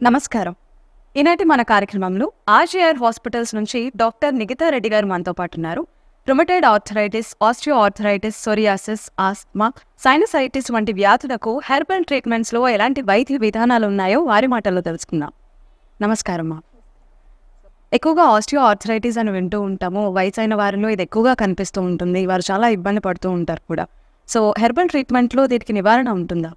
నమస్కారం. ఈనాటి మన కార్యక్రమంలో ఆర్జీఆర్ హాస్పిటల్స్ నుంచి డాక్టర్ నిఖితా రెడ్డి గారు మనతో పాటు ఉన్నారు. Rheumatoid arthritis, osteoarthritis, psoriasis, asthma, sinusitis వంటి వ్యాధులకు హెర్బల్ ట్రీట్మెంట్స్లో ఎలాంటి వైద్య విధానాలు ఉన్నాయో వారి మాటల్లో తెలుసుకుందాం. నమస్కారం మా. ఎక్కువగా ఆస్టియో ఆర్థరైటిస్ అని వింటూ ఉంటాము. వయసైన వారిలో ఇది ఎక్కువగా కనిపిస్తూ ఉంటుంది. వారు చాలా ఇబ్బంది పడుతూ ఉంటారు కూడా. సో హెర్బల్ ట్రీట్మెంట్లో దీనికి నివారణ ఉంటుందా?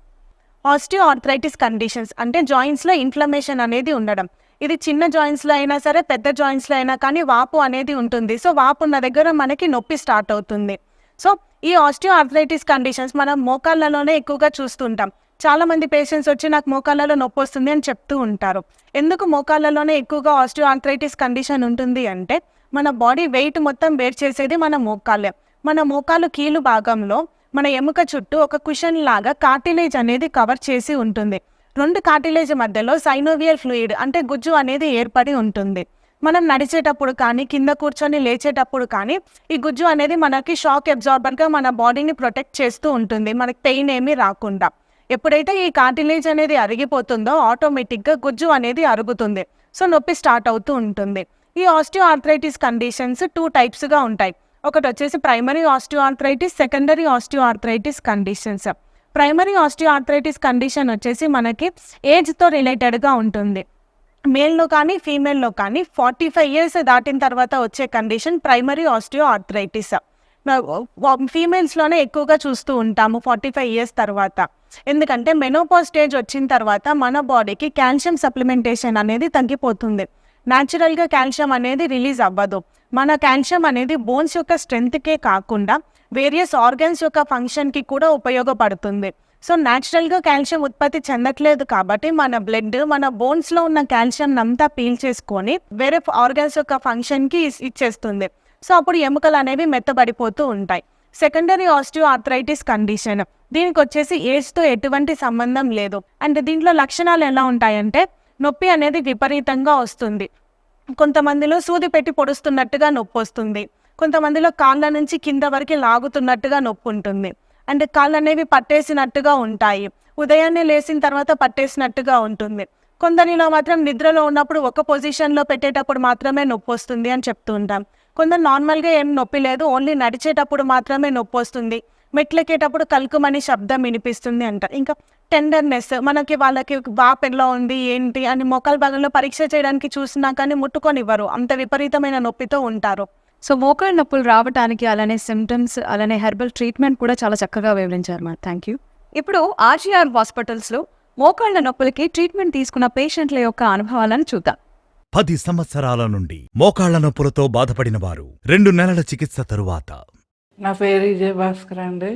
ఆస్టియో ఆర్థరైటిస్ కండిషన్స్ అంటే జాయింట్స్లో ఇన్ఫ్లమేషన్ అనేది ఉండడం. ఇది చిన్న జాయింట్స్లో అయినా సరే, పెద్ద జాయింట్స్లో అయినా కానీ వాపు అనేది ఉంటుంది. సో వాపు ఉన్న దగ్గర మనకి నొప్పి స్టార్ట్ అవుతుంది. సో ఈ ఆస్టియో ఆర్థరైటిస్ కండిషన్స్ మనం మోకాళ్ళలోనే ఎక్కువగా చూస్తుంటాం. చాలామంది పేషెంట్స్ వచ్చి నాకు మోకాళ్ళలో నొప్పి వస్తుంది అని చెప్తూ ఉంటారు. ఎందుకు మోకాళ్ళలోనే ఎక్కువగా ఆస్టియో ఆర్థరైటిస్ కండిషన్ ఉంటుంది అంటే, మన బాడీ వెయిట్ మొత్తం బేర్ చేసేది మన మోకాళ్ళే. మన మోకాలు కీలు భాగంలో మన ఎముక చుట్టూ ఒక కుషన్ లాగా కార్టిలేజ్ అనేది కవర్ చేసి ఉంటుంది. రెండు కార్టిలేజ్ మధ్యలో సైనోవియల్ ఫ్లూయిడ్ అంటే గుజ్జు అనేది ఏర్పడి ఉంటుంది. మనం నడిచేటప్పుడు కానీ, కింద కూర్చొని లేచేటప్పుడు కానీ ఈ గుజ్జు అనేది మనకి షాక్ అబ్జార్బర్గా మన బాడీని ప్రొటెక్ట్ చేస్తూ ఉంటుంది, మనకి పెయిన్ ఏమీ రాకుండా. ఎప్పుడైతే ఈ కార్టిలేజ్ అనేది అరిగిపోతుందో ఆటోమేటిక్గా గుజ్జు అనేది అరుగుతుంది. సో నొప్పి స్టార్ట్ అవుతూ ఉంటుంది. ఈ ఆస్టియో ఆర్థరైటిస్ కండిషన్స్ 2 టైప్స్గా ఉంటాయి. ఒకటి వచ్చేసి primary osteo arthritis, secondary osteo arthritis conditions. Primary osteo arthritis condition వచ్చేసి మనకి ఏజ్తో రిలేటెడ్గా ఉంటుంది. మేల్లో కానీ ఫీమేల్లో కానీ 45 ఇయర్స్ దాటిన తర్వాత వచ్చే కండిషన్ ప్రైమరీ ఆస్టియో ఆర్థరైటిస్. ఫీమేల్స్లోనే ఎక్కువగా చూస్తూ ఉంటాము 45 ఇయర్స్ తర్వాత. ఎందుకంటే మెనోపాజ్ స్టేజ్ వచ్చిన తర్వాత మన బాడీకి కాల్షియం సప్లిమెంటేషన్ అనేది తగ్గిపోతుంది. న్యాచురల్గా కాల్షియం అనేది రిలీజ్ అవ్వదు. మన కాల్షియం అనేది బోన్స్ యొక్క స్ట్రెంగ్త్కే కాకుండా వేరియస్ ఆర్గన్స్ యొక్క ఫంక్షన్కి కూడా ఉపయోగపడుతుంది. సో న్యాచురల్గా కాల్షియం ఉత్పత్తి చెందట్లేదు కాబట్టి మన బ్లడ్ మన బోన్స్లో ఉన్న కాల్షియం అంతా పీల్చేసుకొని వేరే ఆర్గన్స్ యొక్క ఫంక్షన్కి ఇచ్చేస్తుంది. సో అప్పుడు ఎముకలు అనేవి మెత్తబడిపోతూ ఉంటాయి. సెకండరీ ఆస్టియో ఆర్థరైటిస్ కండిషన్, దీనికి వచ్చేసి ఏజ్తో ఎటువంటి సంబంధం లేదు. అండ్ దీంట్లో లక్షణాలు ఎలా ఉంటాయంటే, నొప్పి అనేది విపరీతంగా వస్తుంది. కొంతమందిలో సూది పెట్టి పొడుస్తున్నట్టుగా నొప్పి వస్తుంది. కొంతమందిలో కాళ్ళ నుంచి కింద వరకు లాగుతున్నట్టుగా నొప్పి ఉంటుంది. అండ్ కాళ్ళు అనేవి పట్టేసినట్టుగా ఉంటాయి. ఉదయాన్నే లేచిన తర్వాత పట్టేసినట్టుగా ఉంటుంది. కొందరిలో మాత్రం నిద్రలో ఉన్నప్పుడు ఒక పొజిషన్లో పెట్టేటప్పుడు మాత్రమే నొప్పి వస్తుంది అని చెప్తూ ఉంటాం. కొందరు నార్మల్గా ఏం నొప్పి లేదు, ఓన్లీ నడిచేటప్పుడు మాత్రమే నొప్పి వస్తుంది, మెట్లెక్కేటప్పుడు కలుకుమని శబ్దం వినిపిస్తుంది అంటారు. ఇంకా టెండర్నెస్, మనకి వాళ్ళకి వాపు ఎలా ఉంది ఏంటి అని మోకాలు భాగంలో పరీక్ష చేయడానికి చూసినా కానీ ముట్టుకొనివ్వరు, అంత విపరీతమైన నొప్పితో ఉంటారు. సో మోకాళ్ళ నొప్పులు రావడానికి అలానే సిమ్టమ్స్, అలానే హెర్బల్ ట్రీట్మెంట్ కూడా చాలా చక్కగా వివరించారు మా. Thank you. ఇప్పుడు ఆర్జీఆర్ హాస్పిటల్స్లో మోకాళ్ళ నొప్పులకి ట్రీట్మెంట్ తీసుకున్న పేషెంట్ల యొక్క అనుభవాలను చూద్దాం. 10 సంవత్సరాల నుండి మోకాళ్ల నొప్పులతో బాధపడిన వారు 2 నెలల చికిత్స తరువాత. నా పేరు విజయభాస్కర్ అండి.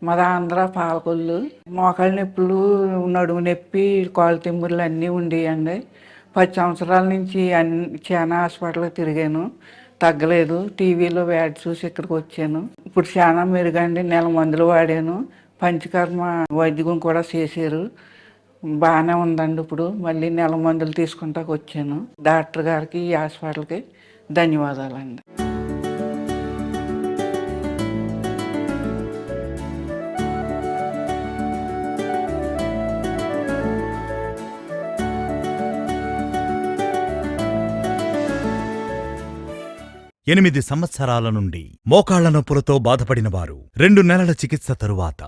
మాది ఆంధ్ర పాలకొల్లు. మోకాళ్ళ నొప్పులు, నడుము నొప్పి, కాలు తిమ్ముర్లు అన్నీ ఉండేయండి. 10 సంవత్సరాల నుంచి చాలా హాస్పిటల్కి తిరిగాను, తగ్గలేదు. టీవీలో యాడ్ చూసి ఇక్కడికి వచ్చాను. ఇప్పుడు చాలా మెరుగండి. నెల మందులు వాడాను, పంచకర్మ వైద్యం కూడా చేశారు, బాగానే ఉందండి. ఇప్పుడు మళ్ళీ నెల మందులు తీసుకుంటాకు వచ్చాను. డాక్టర్ గారికి, ఈ హాస్పిటల్కి ధన్యవాదాలండి. ఎనిమిది సంవత్సరాల నుండి మోకాళ్ల నొప్పులతో బాధపడిన వారు 2 నెలల చికిత్స తరువాత.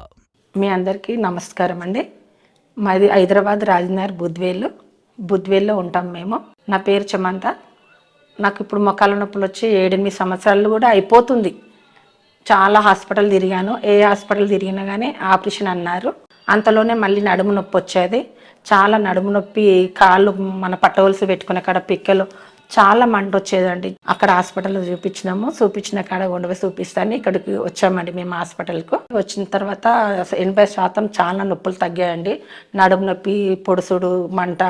మీ అందరికీ నమస్కారం అండి. మాది హైదరాబాద్ రాజనగర్ బుద్వేల్లో ఉంటాం మేము. నా పేరు చమంత. నాకు ఇప్పుడు మోకాళ్ళ నొప్పులు వచ్చి 7-8 సంవత్సరాలు కూడా అయిపోతుంది. చాలా హాస్పిటల్ తిరిగాను, ఏ హాస్పిటల్ తిరిగినా కానీ ఆపరేషన్ అన్నారు. అంతలోనే మళ్ళీ నడుము నొప్పి వచ్చేది. చాలా నడుము నొప్పి, కాళ్ళు మన పట్టవలసి పెట్టుకునే కాడ పిక్కలు చాలా మంట వచ్చేదండి. అక్కడ హాస్పిటల్లో చూపించిన కాడ ఉండవే చూపిస్తాను ఇక్కడికి వచ్చామండి మేము హాస్పిటల్కు. వచ్చిన తర్వాత 80% చాలా నొప్పులు తగ్గాయండి. నడుము నొప్పి, పొడుసుడు, మంట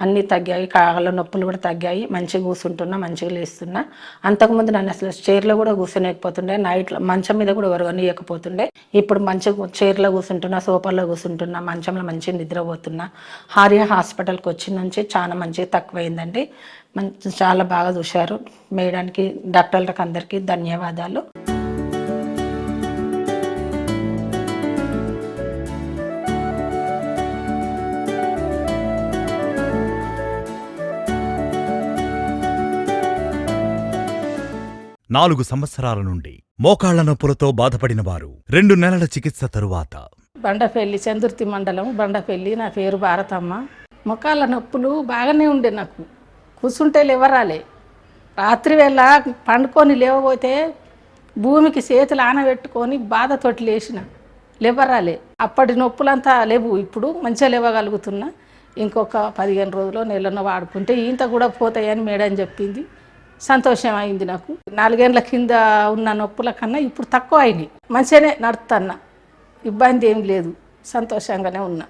అన్నీ తగ్గాయి. కాళ్ళ నొప్పులు కూడా తగ్గాయి. మంచిగా కూర్చుంటున్నా, మంచిగా లేస్తున్నా. అంతకుముందు నన్ను అసలు చైర్లో కూడా కూర్చొనియకపోతుండే, నైట్లో మంచం మీద కూడా ఎవరికొనియకపోతుండే. ఇప్పుడు మంచిగా చైర్లో కూర్చుంటున్నా, సోఫాలో కూర్చుంటున్నా, మంచంలో మంచిగా నిద్రపోతున్నా. హారియా హాస్పిటల్కి వచ్చిన నుంచి చాలా మంచిగా తక్కువైందండి. చాలా బాగా చూశారు. మేడానికి, డాక్టర్లకు అందరికీ ధన్యవాదాలు. 4 సంవత్సరాల నుండి మోకాళ్ల నొప్పులతో బాధపడిన వారు 2 నెలల చికిత్స తరువాత బండపల్లి చందుర్తి మండలం బండపల్లి. నా పేరు భారతమ్మ. మొక్కాళ్ళ నొప్పులు బాగానే ఉండే నాకు. కూర్చుంటే లేవరాలే. రాత్రి వేళ పండుకొని లేవబోతే భూమికి చేతులు ఆనబెట్టుకొని బాధతోటి లేచిన లేవరాలే. అప్పటి నొప్పులంతా లేవు. ఇప్పుడు మంచిగా లేవగలుగుతున్నా. ఇంకొక 15 రోజులు నెలలో వాడుకుంటే ఇంత కూడా పోతాయని మేడం చెప్పింది. సంతోషం అయింది నాకు. 4 ఏళ్ల కింద ఉన్న నొప్పుల కన్నా ఇప్పుడు తక్కువ అయినాయి. మంచిగానే నడుస్తున్నా. ఇబ్బంది ఏం లేదు. సంతోషంగానే ఉన్నా.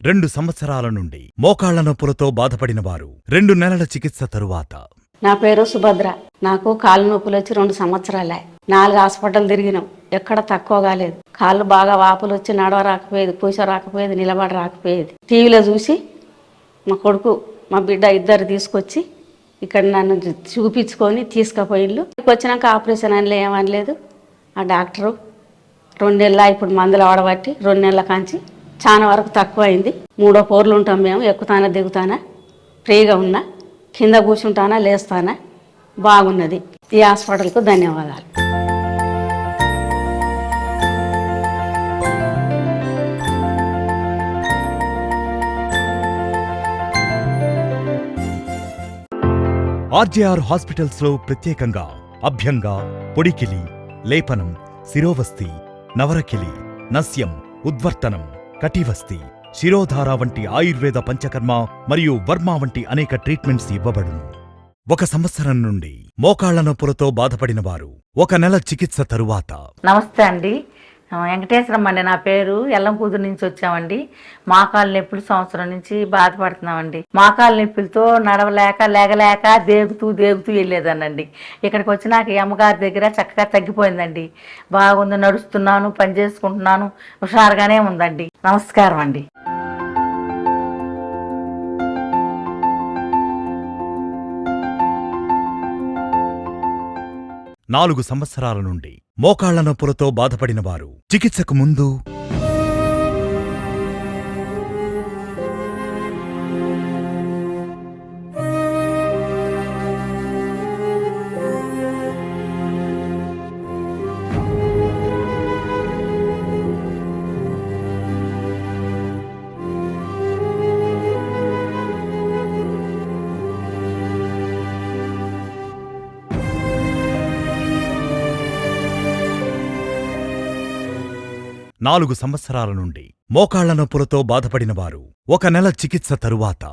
రెండు సంవత్సరాల నుండి మోకాళ్ల నొప్పులతో బాధపడిన వారు 2 నెలల చికిత్స తరువాత నా పేరు సుభద్ర. నాకు కాళ్ళు నొప్పులు వచ్చి 2 సంవత్సరాలే. 4 హాస్పిటల్ తిరిగినాం. ఎక్కడ తక్కువ కాలేదు. కాళ్ళు బాగా వాపులు వచ్చి నడవ రాకపోయేది, కూర్చో రాకపోయేది, నిలబడ రాకపోయేది. టీవీలో చూసి మా కొడుకు మా బిడ్డ ఇద్దరు తీసుకొచ్చి ఇక్కడ నన్ను చూపించుకొని తీసుకుపోయిళ్ళు. వచ్చినాక ఆపరేషన్ అని ఏమనలేదు. ఆ డాక్టరు 2 నెలల ఇప్పుడు మందులు వాడబట్టి 2 నెలల కాంచి చాలా వరకు తక్కువ అయింది. 3 పోర్లు ఉంటాం మేము. ఎక్కుతానా దిగుతానా ఫ్రీగా ఉన్నా, కింద కూర్చుంటానా లేస్తానా బాగున్నది. ఈ హాస్పిటల్కు ధన్యవాదాలు. ఆర్జేఆర్ హాస్పిటల్స్ లో ప్రత్యేకంగా అభ్యంగ, పొడికిలి, లేపనం, శిరోవస్తి, నవరకిలి, నస్యం, ఉద్వర్తనం, కటివస్తి, శిరోధార వంటి ఆయుర్వేద పంచకర్మ మరియు వర్మ వంటి అనేక ట్రీట్మెంట్స్ ఇవ్వబడును. 1 సంవత్సరం నుండి మోకాళ్ల నొప్పులతో బాధపడిన వారు 1 నెల చికిత్స తరువాత నమస్తే అండి. వెంకటేశ్వరం అండి నా పేరు. ఎల్లంపూదురు నుంచి వచ్చామండి. మోకాళ్ళ నొప్పులు సంవత్సరం నుంచి బాధపడుతున్నామండి. మోకాళ్ళ నొప్పులతో నడవలేక లేగలేక దేగుతూ వెళ్ళేదానండి. ఇక్కడికి వచ్చినాక ఈ అమ్మగారి దగ్గర చక్కగా తగ్గిపోయిందండి. బాగుంది, నడుస్తున్నాను, పని చేసుకుంటున్నాను, హుషారుగానే ఉందండి. నమస్కారం అండి. నాలుగు సంవత్సరాల నుండి మోకాళ్ల నొప్పులతో బాధపడిన వారు చికిత్సకు ముందు నాలుగు సంవత్సరాల నుండి మోకాళ్ల నొప్పులతో బాధపడిన వారు 1 నెల చికిత్స తరువాత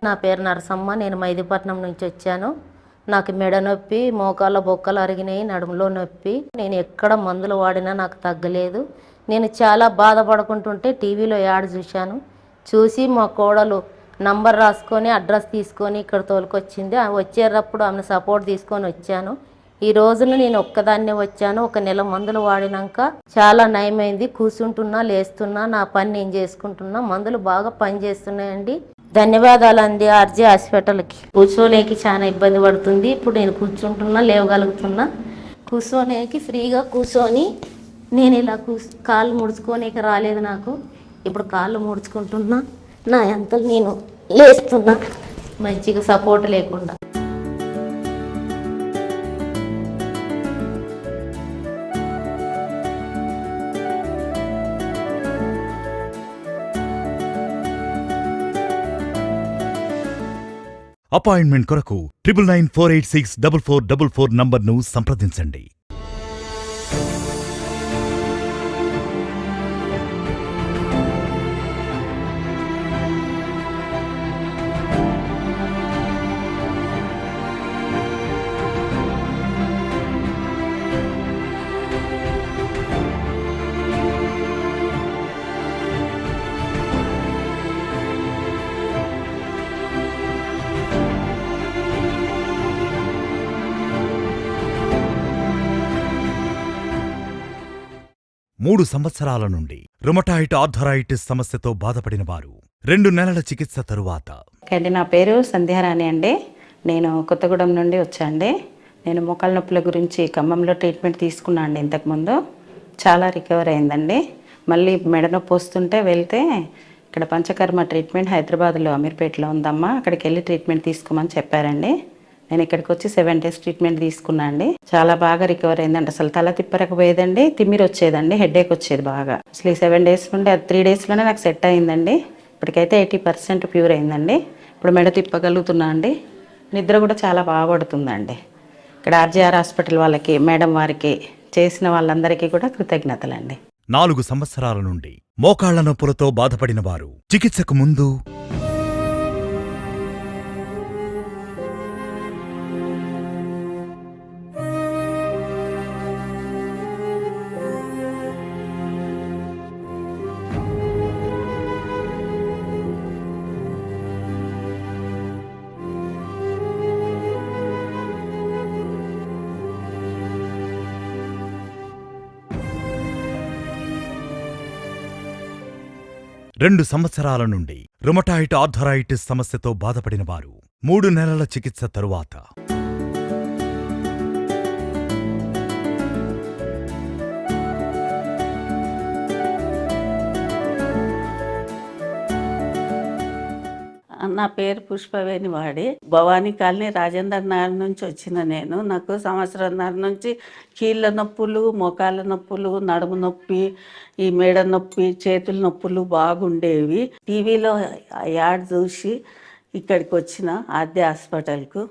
నా పేరు నరసమ్మ. నేను మైదీపట్నం నుంచి వచ్చాను. నాకు మెడ నొప్పి, మోకాళ్ళ బొక్కలు అరిగినాయి, నడుములో నొప్పి. నేను ఎక్కడ మందులు వాడినా నాకు తగ్గలేదు. నేను చాలా బాధపడుకుంటుంటే టీవీలో యాడ్ చూసి మా కోడలు నంబర్ రాసుకొని అడ్రస్ తీసుకొని ఇక్కడ తోలుకొచ్చింది. వచ్చేటప్పుడు ఆమెను సపోర్ట్ తీసుకొని వచ్చాను. ఈ రోజున నేను ఒక్కదాన్నే వచ్చాను. 1 నెల మందులు వాడినాక చాలా నయమైంది. కూర్చుంటున్నా, లేస్తున్నా, నా పని నేను చేసుకుంటున్నా. మందులు బాగా పనిచేస్తున్నాయండి. ధన్యవాదాలు అండి ఆర్జే హాస్పిటల్కి. కూర్చోలేకి చాలా ఇబ్బంది పడుతుంది. ఇప్పుడు నేను కూర్చుంటున్నా, లేవగలుగుతున్నా. కూర్చోనేకి ఫ్రీగా కూర్చొని నేను ఇలా కాళ్ళు ముడుచుకోనేకి రాలేదు నాకు. ఇప్పుడు కాళ్ళు ముడుచుకుంటున్నా, నా అంతలు నేను లేస్తున్నా, మంచిగా సపోర్ట్ లేకుండా. అపాయింట్మెంట్ కొరకు 9994864444 నంబర్ను సంప్రదించండి. 3 సంవత్సరాల నుండి రుమటాయిడ్ ఆర్థరైటిస్ సమస్యతో బాధపడిన వారు 2 నెలల చికిత్స తరువాత అండి నా పేరు సంధ్యారాణి అండి. నేను కొత్తగూడెం నుండి వచ్చాండి. నేను మోకాళ్ళ నొప్పుల గురించి ఖమ్మంలో ట్రీట్మెంట్ తీసుకున్నా అండి. ఇంతకుముందు చాలా రికవర్ అయిందండి. మళ్ళీ మెడ నొప్పి వస్తుంటే వెళ్తే ఇక్కడ పంచకర్మ ట్రీట్మెంట్ హైదరాబాద్లో అమీర్పేటలో ఉందమ్మా, అక్కడికి వెళ్ళి ట్రీట్మెంట్ తీసుకోమని చెప్పారండి. నేను ఇక్కడికి వచ్చి 7 days ట్రీట్మెంట్ తీసుకున్నా అండి. చాలా బాగా రికవర్ అయిందండి. అసలు తల తిప్పరకపోయేదండి, తిమ్మిరి వచ్చేదండి, హెడేక్ వచ్చేది బాగా. అసలు ఈ 7 days నుండి 3 daysలోనే నాకు సెట్ అయిందండి. ఇప్పటికైతే 80% ప్యూర్ అయిందండి. ఇప్పుడు మెడ తిప్పగలుగుతున్నా అండి. నిద్ర కూడా చాలా బాగా పడుతుందండి. ఇక్కడ ఆర్జీఆర్ హాస్పిటల్ వాళ్ళకి, మేడం వారికి, చేసిన వాళ్ళందరికీ కూడా కృతజ్ఞతలండి. 4 సంవత్సరాల నుండి మోకాళ్ల నొప్పులతో బాధపడిన వారు చికిత్సకు ముందు రెండు సంవత్సరాల నుండి రుమటాయిడ్ ఆర్థరైటిస్ సమస్యతో బాధపడిన వారు 3 నెలల చికిత్స తరువాత నా పేరు పుష్పవేణి వాడి, భవానీ కాలనీ, రాజేందర్ నగర్ నుంచి వచ్చిన నేను. నాకు సంవత్సరంన్నర నుంచి కీళ్ళ నొప్పులు, మోకాళ్ళ నొప్పులు, నడుము నొప్పి, ఈ మెడ నొప్పి, చేతుల నొప్పులు బాగుండేవి. టీవీలో యాడ్ చూసి ఇక్కడికి వచ్చిన ఆద్య హాస్పిటల్కు.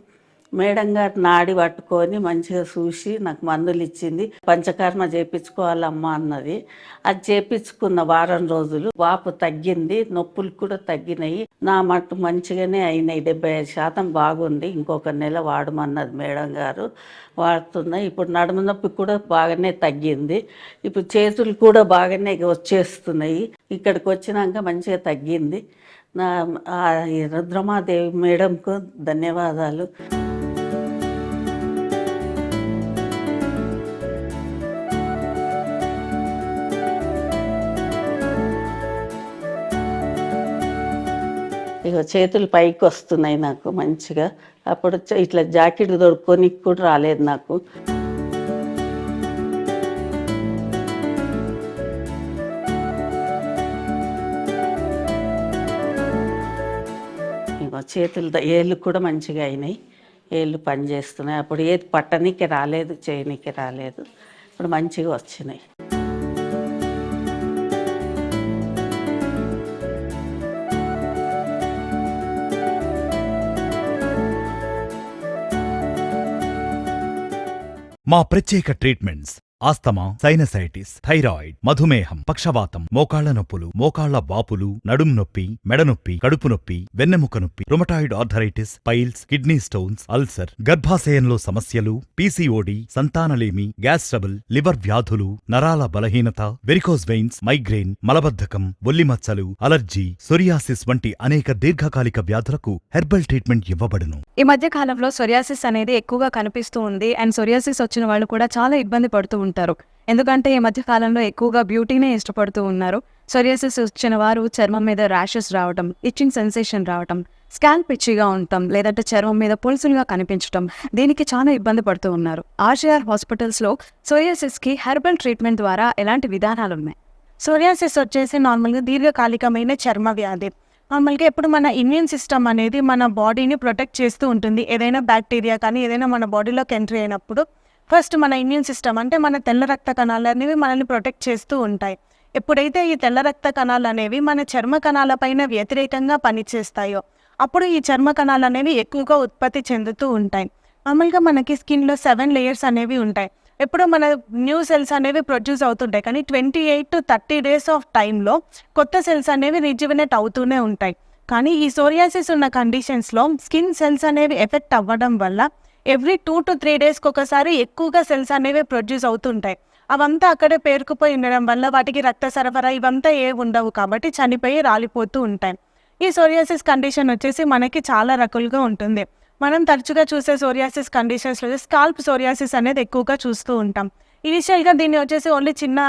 మేడం గారు నాడి పట్టుకొని మంచిగా చూసి నాకు మందులు ఇచ్చింది. పంచకర్మ చేయించుకోవాలమ్మా అన్నది. అది చేయించుకున్న వారం రోజులు వాపు తగ్గింది, నొప్పులు కూడా తగ్గినాయి. నా మట్టు మంచిగానే అయినాయి, 75% బాగుంది. ఇంకొక నెల వాడమన్నది మేడం గారు, వాడుతున్నాయి. ఇప్పుడు నడుము నొప్పి కూడా బాగానే తగ్గింది. ఇప్పుడు చేతులు కూడా బాగానే వచ్చేస్తున్నాయి. ఇక్కడికి వచ్చినాక మంచిగా తగ్గింది. నా రుద్రమాదేవి మేడంకు ధన్యవాదాలు. ఇక చేతులు పైకి వస్తున్నాయి నాకు మంచిగా. అప్పుడు ఇట్లా జాకెట్ దొడుక్కొని కూడా రాలేదు నాకు. ఇక చేతులు ఏళ్ళు కూడా మంచిగా అయినాయి, ఏళ్ళు పనిచేస్తున్నాయి. అప్పుడు ఏది పట్టనీకి రాలేదు, చేయనీకి రాలేదు. ఇప్పుడు మంచిగా వచ్చినాయి. మా ప్రత్యేక ట్రీట్మెంట్స్ ఆస్తమా, సైనసైటిస్, థైరాయిడ్, మధుమేహం, పక్షవాతం, మోకాళ్ల నొప్పులు, మోకాళ్ల వాపులు, నడుం నొప్పి, మెడనొప్పి, కడుపు నొప్పి, వెన్నెముక నొప్పి, rheumatoid arthritis, piles, kidney stones, ulcer, గర్భాశయంలో సమస్యలు, పీసీఓడి, సంతానలేమి, గ్యాస్ ట్రబుల్, లివర్ వ్యాధులు, నరాల బలహీనత, వెరికోస్ వెయిన్స్, మైగ్రేన్, మలబద్ధకం, ఒల్లిమచ్చలు, అలర్జీ, సొరియాసిస్ వంటి అనేక దీర్ఘకాలిక వ్యాధులకు హెర్బల్ ట్రీట్మెంట్ ఇవ్వబడును. ఈ మధ్య కాలంలో సొరియాసిస్ అనేది ఎక్కువగా కనిపిస్తూ ఉంది. అండ్ సొరియాసిస్ వచ్చిన వాళ్ళు కూడా చాలా ఇబ్బంది పడుతూ ఉంటారు. ఎందుకంటే ఈ మధ్య కాలంలో ఎక్కువగా బ్యూటీనే ఇష్టపడుతూ ఉన్నారు. సొరియాసిస్ వచ్చిన వారు చర్మం మీద ర్యాషెస్ రావటం, ఇచ్చింగ్ సెన్సేషన్ రావటం, స్కాల్ప్ పిచ్చిగా ఉండటం, లేదంటే చర్మం మీద పులుసులుగా కనిపించటం, దీనికి చాలా ఇబ్బంది పడుతూ ఉన్నారు. ఆర్జీఆర్ హాస్పిటల్స్లో సొరియాసిస్కి హెర్బల్ ట్రీట్మెంట్ ద్వారా ఎలాంటి విధానాలు ఉన్నాయి? సోరియాసిస్ వచ్చేసి నార్మల్గా దీర్ఘకాలికమైన చర్మ వ్యాధి. నార్మల్గా ఎప్పుడు మన ఇమ్యూన్ సిస్టమ్ అనేది మన బాడీని ప్రొటెక్ట్ చేస్తూ ఉంటుంది. ఏదైనా బ్యాక్టీరియా కానీ ఏదైనా మన బాడీలోకి ఎంట్రీ అయినప్పుడు ఫస్ట్ మన ఇమ్యూన్ సిస్టమ్ అంటే మన తెల్ల రక్త కణాలు అనేవి మనల్ని ప్రొటెక్ట్ చేస్తూ ఉంటాయి. ఎప్పుడైతే ఈ తెల్ల రక్త కణాలు అనేవి మన చర్మ కణాలపైన వ్యతిరేకంగా పనిచేస్తాయో అప్పుడు ఈ చర్మ కణాలు అనేవి ఎక్కువగా ఉత్పత్తి చెందుతూ ఉంటాయి. నార్మల్గా మనకి స్కిన్లో 7 layers అనేవి ఉంటాయి. ఎప్పుడో మన న్యూ సెల్స్ అనేవి ప్రొడ్యూస్ అవుతుంటాయి, కానీ 28 to 30 days ఆఫ్ టైంలో కొత్త సెల్స్ అనేవి రిజ్యువినేట్ అవుతూనే ఉంటాయి. కానీ ఈ సోరియాసిస్ ఉన్న కండిషన్స్లో స్కిన్ సెల్స్ అనేవి ఎఫెక్ట్ అవ్వడం వల్ల ఎవ్రీ 2 to 3 daysకి ఒకసారి ఎక్కువగా సెల్స్ అనేవి ప్రొడ్యూస్ అవుతుంటాయి. అవంతా అక్కడే పేరుకుపోయి ఉండడం వల్ల వాటికి రక్త సరఫరా ఇవంతా ఉండవు, కాబట్టి చనిపోయి రాలిపోతూ ఉంటాయి. ఈ సోరియాసిస్ కండిషన్ వచ్చేసి మనకి చాలా రకాలుగా ఉంటుంది. మనం తరచుగా చూసే సోరియాసిస్ కండిషన్స్లో స్కాల్ప్ సోరియాసిస్ అనేది ఎక్కువగా చూస్తూ ఉంటాం. ఇనిషియల్గా దీన్ని వచ్చేసి ఓన్లీ చిన్న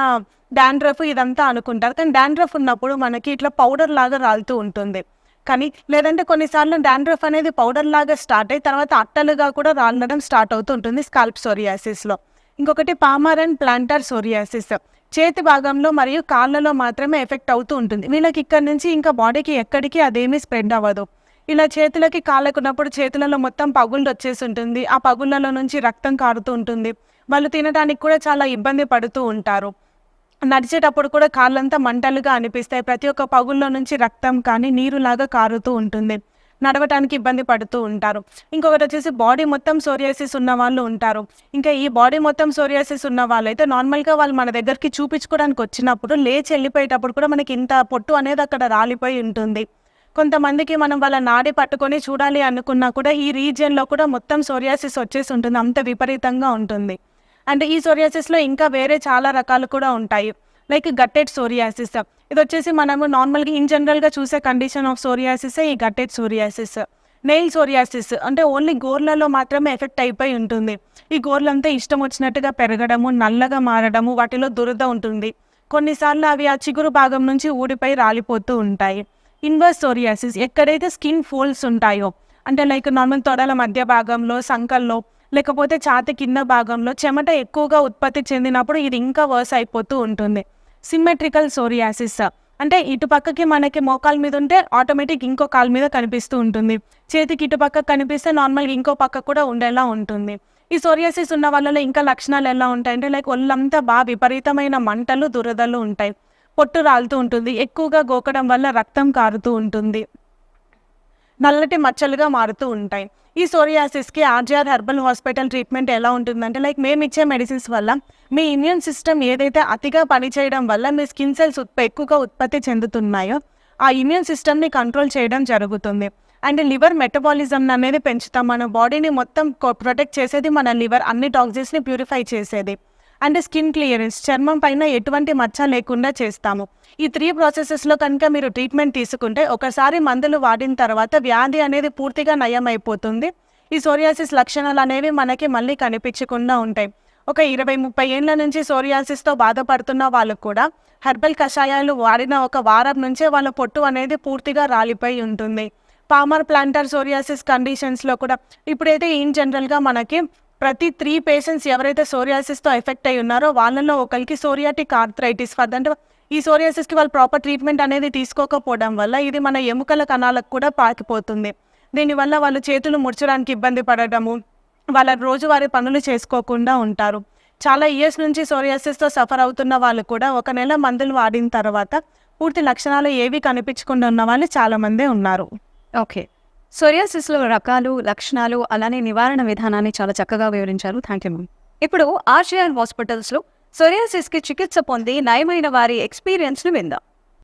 డాండ్రఫ్ ఇదంతా అనుకుంటారు. కానీ డాండ్రఫ్ ఉన్నప్పుడు మనకి ఇట్లా పౌడర్ లాగా రాలుతూ ఉంటుంది. కానీ లేదంటే కొన్నిసార్లు డాండ్రఫ్ అనేది పౌడర్ లాగా స్టార్ట్ అయ్యి తర్వాత అట్టలుగా కూడా రాలడం స్టార్ట్ అవుతూ ఉంటుంది స్కాల్ప్ సోరియాసిస్లో. ఇంకొకటి పామర్ అండ్ ప్లాంటర్ సోరియాసిస్, చేతి భాగంలో మరియు కాళ్ళలో మాత్రమే ఎఫెక్ట్ అవుతూ ఉంటుంది. వీళ్ళకి ఇక్కడ నుంచి ఇంకా బాడీకి ఎక్కడికి అదేమీ స్ప్రెడ్ అవ్వదు. ఇలా చేతులకి కాళ్ళకున్నప్పుడు చేతులలో మొత్తం పగుళ్ళు వచ్చేసి ఉంటుంది. ఆ పగుళ్ళలో నుంచి రక్తం కారుతూ ఉంటుంది. వాళ్ళు తినడానికి కూడా చాలా ఇబ్బంది పడుతూ ఉంటారు. నడిచేటప్పుడు కూడా కాళ్ళంతా మంటలుగా అనిపిస్తాయి. ప్రతి ఒక్క పగుల్లో నుంచి రక్తం కానీ నీరులాగా కారుతూ ఉంటుంది. నడవటానికి ఇబ్బంది పడుతూ ఉంటారు. ఇంకొకటి వచ్చేసి బాడీ మొత్తం సోరియాసిస్ ఉన్న వాళ్ళు ఉంటారు. ఇంకా ఈ బాడీ మొత్తం సోరియాసిస్ ఉన్న వాళ్ళైతే నార్మల్గా వాళ్ళు మన దగ్గరికి చూపించుకోవడానికి వచ్చినప్పుడు లేచి వెళ్ళిపోయేటప్పుడు కూడా మనకి ఇంత పొట్టు అనేది అక్కడ రాలిపోయి ఉంటుంది. కొంతమందికి మనం వాళ్ళ నాడి పట్టుకొని చూడాలి అనుకున్నా కూడా ఈ రీజియన్లో కూడా మొత్తం సోరియాసిస్ వచ్చేసి ఉంటుంది. అంత విపరీతంగా ఉంటుంది. అంటే ఈ సోరియాసిస్లో ఇంకా వేరే చాలా రకాలు కూడా ఉంటాయి. లైక్ గట్టెడ్ సోరియాసిస్, ఇది వచ్చేసి మనము నార్మల్గా ఇన్ జనరల్గా చూసే కండిషన్ ఆఫ్ సోరియాసిస్ ఈ గట్టెడ్ సోరియాసిస్. నెయిల్ సోరియాసిస్ అంటే ఓన్లీ గోర్లలో మాత్రమే ఎఫెక్ట్ అయిపోయి ఉంటుంది. ఈ గోర్లంతా ఇష్టం వచ్చినట్టుగా పెరగడము, నల్లగా మారడము, వాటిలో దురద ఉంటుంది. కొన్నిసార్లు అవి ఆ చిగురు భాగం నుంచి ఊడిపోయి రాలిపోతూ ఉంటాయి. ఇన్వర్స్ సోరియాసిస్, ఎక్కడైతే స్కిన్ ఫోల్డ్స్ ఉంటాయో అంటే లైక్ నార్మల్ తొడల మధ్య భాగంలో, సంకల్లో, లేకపోతే ఛాతి కింద భాగంలో చెమట ఎక్కువగా ఉత్పత్తి చెందినప్పుడు ఇది ఇంకా వర్స్ అయిపోతూ ఉంటుంది. సిమ్మెట్రికల్ సోరియాసిస్ అంటే ఇటు పక్కకి మనకి మోకాల మీద ఉంటే ఆటోమేటిక్ ఇంకో కాలు మీద కనిపిస్తూ ఉంటుంది. చేతికి ఇటు పక్క కనిపిస్తే నార్మల్గా ఇంకో పక్క కూడా ఉండేలా ఉంటుంది. ఈ సోరియాసిస్ ఉన్న వాళ్ళలో ఇంకా లక్షణాలు ఎలా ఉంటాయంటే లైక్ ఒళ్ళంతా బాగా విపరీతమైన మంటలు, దురదలు ఉంటాయి. పొట్టు రాలుతూ ఉంటుంది. ఎక్కువగా గోకడం వల్ల రక్తం కారుతూ ఉంటుంది. నల్లటి మచ్చలుగా మారుతూ ఉంటాయి. ఈ సోరియాసిస్కి ఆర్జీఆర్ హెర్బల్ హాస్పిటల్ ట్రీట్మెంట్ ఎలా ఉంటుందంటే లైక్ మేము ఇచ్చే మెడిసిన్స్ వల్ల మీ ఇమ్యూన్ సిస్టమ్ ఏదైతే అతిగా పనిచేయడం వల్ల మీ స్కిన్ సెల్స్ ఎక్కువగా ఉత్పత్తి చెందుతున్నాయో ఆ ఇమ్యూన్ సిస్టమ్ని కంట్రోల్ చేయడం జరుగుతుంది. అండ్ లివర్ మెటబాలిజం అనేది పెంచుతాం. మన బాడీని మొత్తం ప్రొటెక్ట్ చేసేది మన లివర్, అన్ని టాక్సిన్స్ని ప్యూరిఫై చేసేది. అండ్ స్కిన్ క్లియరెన్స్, చర్మం పైన ఎటువంటి మచ్చ లేకుండా చేస్తాము. ఈ 3 ప్రాసెసెస్లో కనుక మీరు ట్రీట్మెంట్ తీసుకుంటే ఒకసారి మందులు వాడిన తర్వాత వ్యాధి అనేది పూర్తిగా నయం అయిపోతుంది. ఈ సోరియాసిస్ లక్షణాలు అనేవి మనకి మళ్ళీ కనిపించకుండా ఉంటాయి. ఒక 20-30 ఏళ్ళ నుంచి సోరియాసిస్తో బాధపడుతున్న వాళ్ళు కూడా హెర్బల్ కషాయాలు వాడిన ఒక వారం నుంచే వాళ్ళ పొట్టు అనేది పూర్తిగా రాలిపోయి ఉంటుంది. పామర్ ప్లాంటర్ సోరియాసిస్ కండిషన్స్లో కూడా ఇప్పుడైతే ఇన్ జనరల్గా మనకి ప్రతి 3 పేషెంట్స్ ఎవరైతే సోరియాసిస్తో ఎఫెక్ట్ అయి ఉన్నారో వాళ్ళలో ఒకరికి సోరియాటిక్ ఆర్థరైటిస్, అంటే ఈ సోరియాసిస్కి వాళ్ళు ప్రాపర్ ట్రీట్మెంట్ అనేది తీసుకోకపోవడం వల్ల ఇది మన ఎముకల కణాలకు కూడా పాకిపోతుంది. దీనివల్ల వాళ్ళు చేతులు ముడ్చడానికి ఇబ్బంది పడడము, వాళ్ళ రోజువారీ పనులు చేసుకోకుండా ఉంటారు. చాలా ఇయర్స్ నుంచి సోరియాసిస్తో సఫర్ అవుతున్న వాళ్ళు కూడా 1 నెల మందులు వాడిన తర్వాత పూర్తి లక్షణాలు ఏవి కనిపించకుండా ఉన్న వాళ్ళు చాలామందే ఉన్నారు. ఓకే, సోరియాసిస్లో రకాలు, లక్షణాలు, అలానే నివారణ విధానాన్ని చాలా చక్కగా వివరించారు. Thank you ma'am. ఇప్పుడు ఆర్జీఆర్ హాస్పిటల్స్లో సోరియాసిస్కి చికిత్స పొంది నయమైన వారి ఎక్స్పీరియన్స్ను విందాం.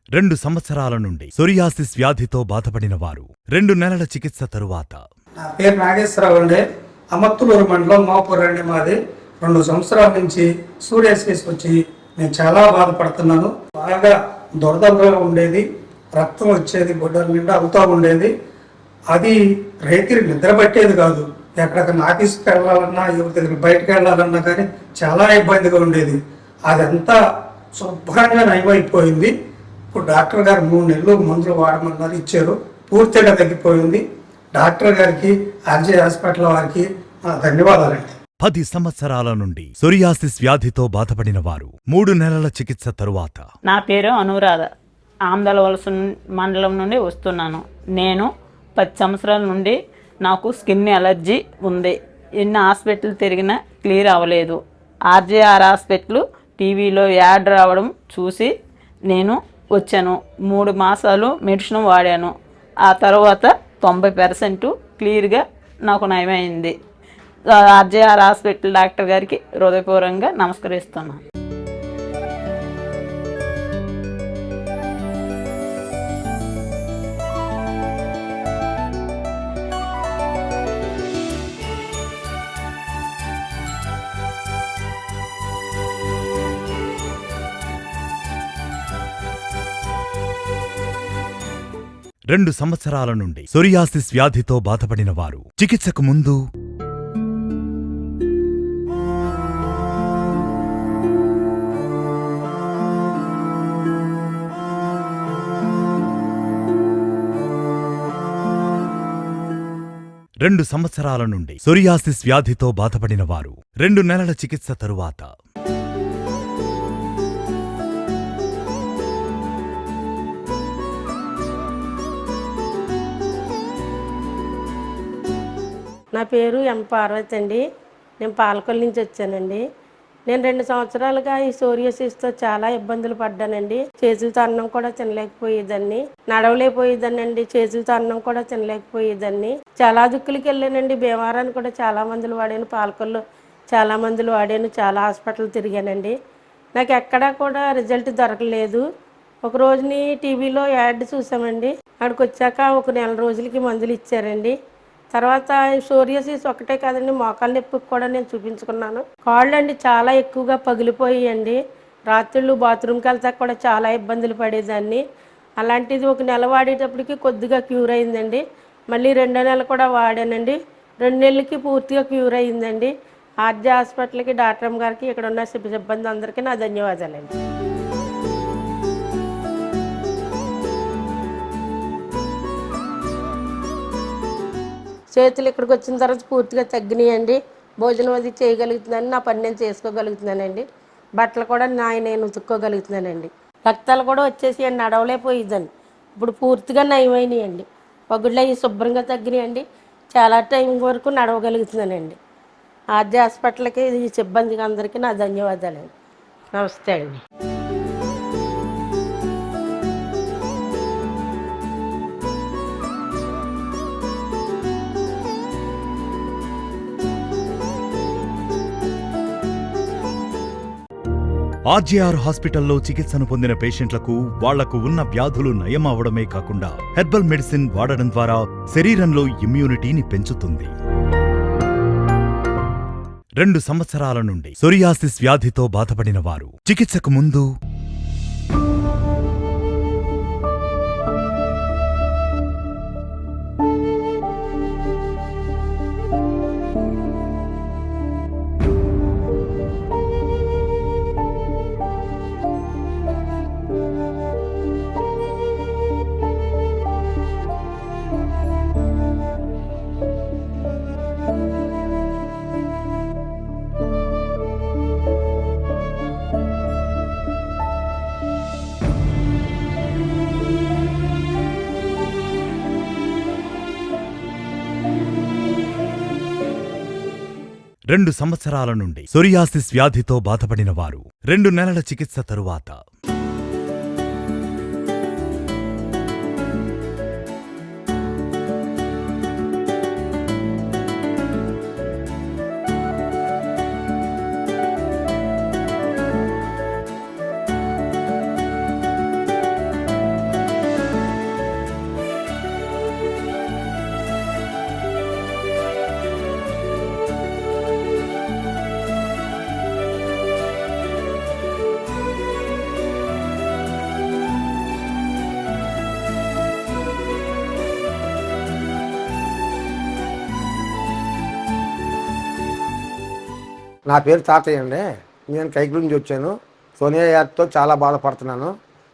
2 సంవత్సరాల నుండి సోరియాసిస్ వ్యాధితో బాధపడిన వారు 2 నెలల చికిత్స తరువాత. నా పేరు నాగేశ్వరరావు అండి. అమత్తులూరు మండలం మాపూర్ అండి మాది. 2 సంవత్సరాల నుంచి సోరియాసిస్ వచ్చి నేను చాలా బాధపడుతున్నాను. బాగా దురదగా ఉండేది, రక్తం వచ్చేది, గుడ్డల నిండా అవుతూ ఉండేది. అది రైతులు నిద్ర పట్టేది కాదు. ఎక్కడికి ఆఫీస్కి వెళ్ళాలన్నా, ఎవరి దగ్గర బయటకు వెళ్ళాలన్నా కానీ చాలా ఇబ్బందిగా ఉండేది. అదంతా శుభ్రంగా నయమైపోయింది. ఇప్పుడు డాక్టర్ గారు 3 నెలలు మందులు వాడమన్నారు, ఇచ్చారు. పూర్తిగా తగ్గిపోయింది. డాక్టర్ గారికి, ఆర్జే హాస్పిటల్ వారికి ధన్యవాదాలండి. 10 సంవత్సరాల నుండి సోరియాసిస్ వ్యాధితో బాధపడిన వారు 3 నెలల చికిత్స తరువాత. నా పేరు అనురాధ. ఆమ్దలవలస మండలం నుండి వస్తున్నాను. నేను 10 సంవత్సరాల నుండి నాకు స్కిన్ ఎలర్జీ ఉంది. ఎన్ని హాస్పిటల్ తిరిగినా క్లియర్ అవ్వలేదు. ఆర్జేఆర్ హాస్పిటల్ టీవీలో యాడ్ రావడం చూసి నేను వచ్చాను. 3 మాసాలు మెడిసిన్ వాడాను. ఆ తర్వాత 90% క్లియర్గా నాకు నయమైంది. ఆర్జేఆర్ హాస్పిటల్ డాక్టర్ గారికి హృదయపూర్వకంగా నమస్కరిస్తున్నాను. రెండు సంవత్సరాల నుండి సోరియాసిస్ వ్యాధితో బాధపడిన వారు చికిత్సకు ముందు 2 సంవత్సరాల నుండి సోరియాసిస్ వ్యాధితో బాధపడిన వారు 2 నెలల చికిత్స తరువాత నా పేరు ఎం పార్వతి అండి. నేను పాలకొల్లు నుంచి వచ్చానండి. నేను 2 సంవత్సరాలుగా ఈ సోరియాసిస్తో చాలా ఇబ్బందులు పడ్డానండి. చేతులతో అన్నం కూడా తినలేకపోయేదాన్ని, నడవలేకపోయేదాన్ని అండి. చేతులతో అన్నం కూడా తినలేకపోయేదాన్ని. చాలా దిక్కులకి వెళ్ళానండి. భీమవరాన్ని కూడా చాలా మందులు వాడాను, పాలకొల్లు చాలా మందులు వాడాను, చాలా హాస్పిటల్ తిరిగానండి. నాకు ఎక్కడా కూడా రిజల్ట్ దొరకలేదు. ఒక రోజుని టీవీలో యాడ్ చూసామండి. అక్కడికి వచ్చాక ఒక నెల రోజులకి మందులు ఇచ్చారండి. తర్వాత సోరియాసిస్ ఒకటే కాదండి, మోకాళ్ళ నొప్పికి కూడా నేను చూపించుకున్నాను. కాళ్ళు అండి చాలా ఎక్కువగా పగిలిపోయాయండి. రాత్రుళ్ళు బాత్రూమ్కి వెళ్తా కూడా చాలా ఇబ్బందులు పడేదాన్ని. అలాంటిది ఒక నెల వాడేటప్పటికి కొద్దిగా క్యూర్ అయిందండి. మళ్ళీ 2వ నెల కూడా వాడానండి. 2 నెలలకి పూర్తిగా క్యూర్ అయిందండి. ఆర్జే హాస్పిటల్కి, డాక్టర్ గారికి, ఇక్కడ ఉన్న సిబ్బంది అందరికీ నా ధన్యవాదాలండి. చేతులు ఇక్కడికి వచ్చిన తర్వాత పూర్తిగా తగ్గినాయండి. భోజనం అది చేయగలుగుతున్నాను, నా పని నేను చేసుకోగలుగుతున్నానండి. బట్టలు కూడా నేను ఉతుక్కోగలుగుతున్నానండి. రక్తాలు కూడా వచ్చేసి నడవలేకపోయేదాన్ని. ఇప్పుడు పూర్తిగా నయమైనాయండి. పగుళ్ళు అవి శుభ్రంగా తగ్గినాయండి. చాలా టైం వరకు నడవగలుగుతున్నానండి. ఆర్జే హాస్పిటల్కి, ఈ సిబ్బందికి అందరికీ నా ధన్యవాదాలండి. నమస్తే అండి. ఆర్జీఆర్ హాస్పిటల్లో చికిత్సను పొందిన పేషెంట్లకు వాళ్లకు ఉన్న వ్యాధులు నయం అవడమే కాకుండా హెర్బల్ మెడిసిన్ వాడడం ద్వారా శరీరంలో ఇమ్యూనిటీని పెంచుతుంది. 2 సంవత్సరాల నుండి సోరియాసిస్ వ్యాధితో బాధపడిన వారు చికిత్సకు ముందు రెండు సంవత్సరాల నుండి సోరియాసిస్ వ్యాధితో బాధపడిన వారు 2 నెలల చికిత్స తరువాత నా పేరు తాతయ్య అండి. నేను కైకుల నుంచి వచ్చాను. సోనియా యాత్తో చాలా బాధపడుతున్నాను.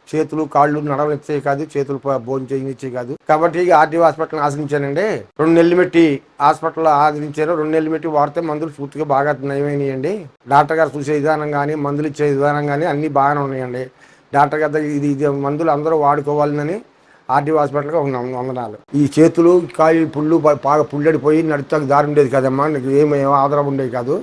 చేతులు కాళ్ళు నడవనిచ్చే కాదు, చేతులు భోజనం చేయనిచ్చే కాదు. కాబట్టి ఆర్టీఓ హాస్పిటల్ని ఆశ్రయించానండి. 2 నెలలు పెట్టి హాస్పిటల్లో ఆదరించారు. 2 నెలలు పెట్టి వాడితే మందులు పూర్తిగా బాగా నయమైనాయండి. డాక్టర్ గారు చూసే విధానం కానీ, మందులు ఇచ్చే విధానం కానీ అన్నీ బాగానే ఉన్నాయండి. డాక్టర్ గారు ఇది మందులు అందరూ వాడుకోవాలని ఆర్టీఓ హాస్పిటల్గా వందనాలు. ఈ చేతులు కాళ్ళు పుళ్ళు బాగా పుల్లడిపోయి నడుస్తాకు దారి ఉండేది కదమ్మా, నీకు ఏమి ఆధారం ఉండేది కాదు.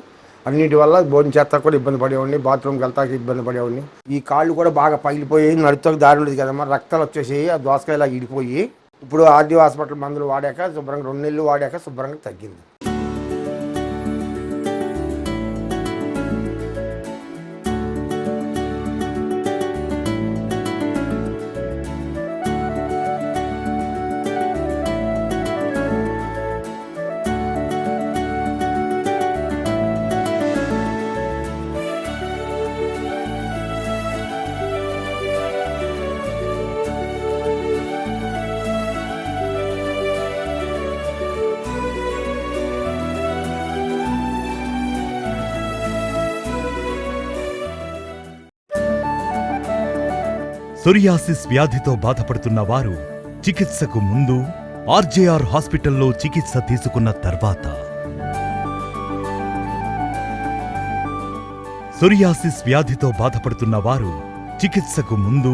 అన్నిటి వల్ల భోజనం చేస్తా కూడా ఇబ్బంది పడేవాడిని, బాత్రూమ్కి వెళ్తాక ఇబ్బంది పడేవాడిని. ఈ కాళ్ళు కూడా బాగా పగిలిపోయి నడుస్తాకు దారి ఉండేది కదమ్మా, రక్తాలు వచ్చేసి ఆ దోసకాయలా ఇడిపోయి ఇప్పుడు ఆర్టీఓ హాస్పిటల్ మందులు వాడాక శుభ్రంగా 2 నెలలు వాడాక శుభ్రంగా తగ్గింది. సోరియాసిస్ వ్యాధితో బాధపడుతున్న వారు చికిత్సకు ముందు ఆర్జేఆర్ హాస్పిటల్లో చికిత్స తీసుకున్న తర్వాత సోరియాసిస్ వ్యాధితో బాధపడుతున్న వారు చికిత్సకు ముందు,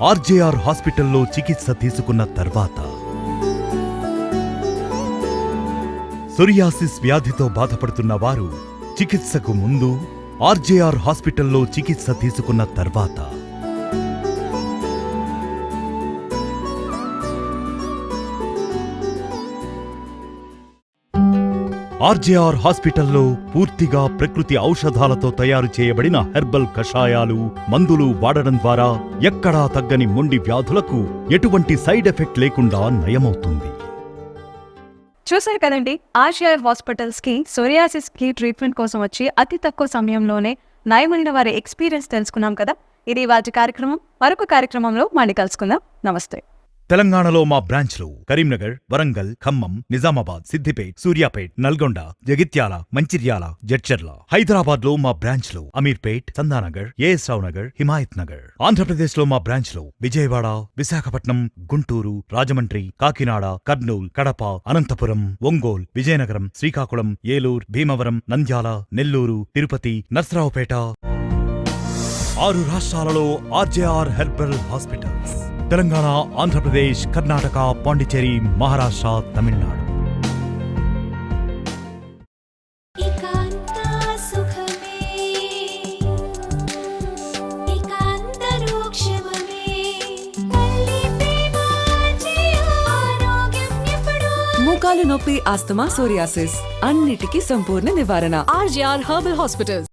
ఆర్జేఆర్ హాస్పిటల్లో చికిత్స తీసుకున్న తర్వాత సోరియాసిస్ వ్యాధితో బాధపడుతున్న వారు చికిత్సకు ముందు, ఆర్జేఆర్ హాస్పిటల్లో చికిత్స తీసుకున్న తర్వాత ఆర్జేఆర్ హాస్పిటల్లో పూర్తిగా ప్రకృతి ఔషధాలతో తయారు చేయబడిన హెర్బల్ కషాయాలు, మందులు వాడడం ద్వారా ఎక్కడా తగ్గని మొండి వ్యాధులకు ఎటువంటి సైడ్ ఎఫెక్ట్ లేకుండా నయమవుతుంది. చూశారు కదండి, ఆర్జేఆర్ హాస్పిటల్స్ కి సోరియాసిస్ కి ట్రీట్మెంట్ కోసం వచ్చి అతి తక్కువ సమయంలోనే నయమైన వారి ఎక్స్పీరియన్స్ తెలుసుకున్నాం కదా. ఇది వాటి కార్యక్రమం. మరొక కార్యక్రమంలో మళ్ళీ కలుసుకుందాం. నమస్తే. తెలంగాణలో మా బ్రాంచ్లు కరీంనగర్, వరంగల్, ఖమ్మం, నిజామాబాద్, సిద్దిపేట్, సూర్యాపేట్, నల్గొండ, జగిత్యాల, మంచిర్యాల, జడ్చర్ల. హైదరాబాద్ లో మా బ్రాంచ్లు అమీర్పేట్, చందానగర్, ఏఎస్ రావు నగర్, హిమాయత్ నగర్. ఆంధ్రప్రదేశ్ లో మా బ్రాంచ్లు విజయవాడ, విశాఖపట్నం, గుంటూరు, రాజమండ్రి, కాకినాడ, కర్నూల్, కడప, అనంతపురం, ఒంగోల్, విజయనగరం, శ్రీకాకుళం, ఏలూరు, భీమవరం, నంద్యాల, నెల్లూరు, తిరుపతి, నర్సరావుపేట. 6 రాష్ట్రాలలో RJR herbal hospitals. Telangana, Andhra Pradesh, Karnataka, Pondicherry, Maharashtra, Tamil Nadu. మోకాలు నొప్పి, ఆస్తమా, సోరియాసిస్ అన్నిటికీ సంపూర్ణ నివారణ. RJR herbal hospitals.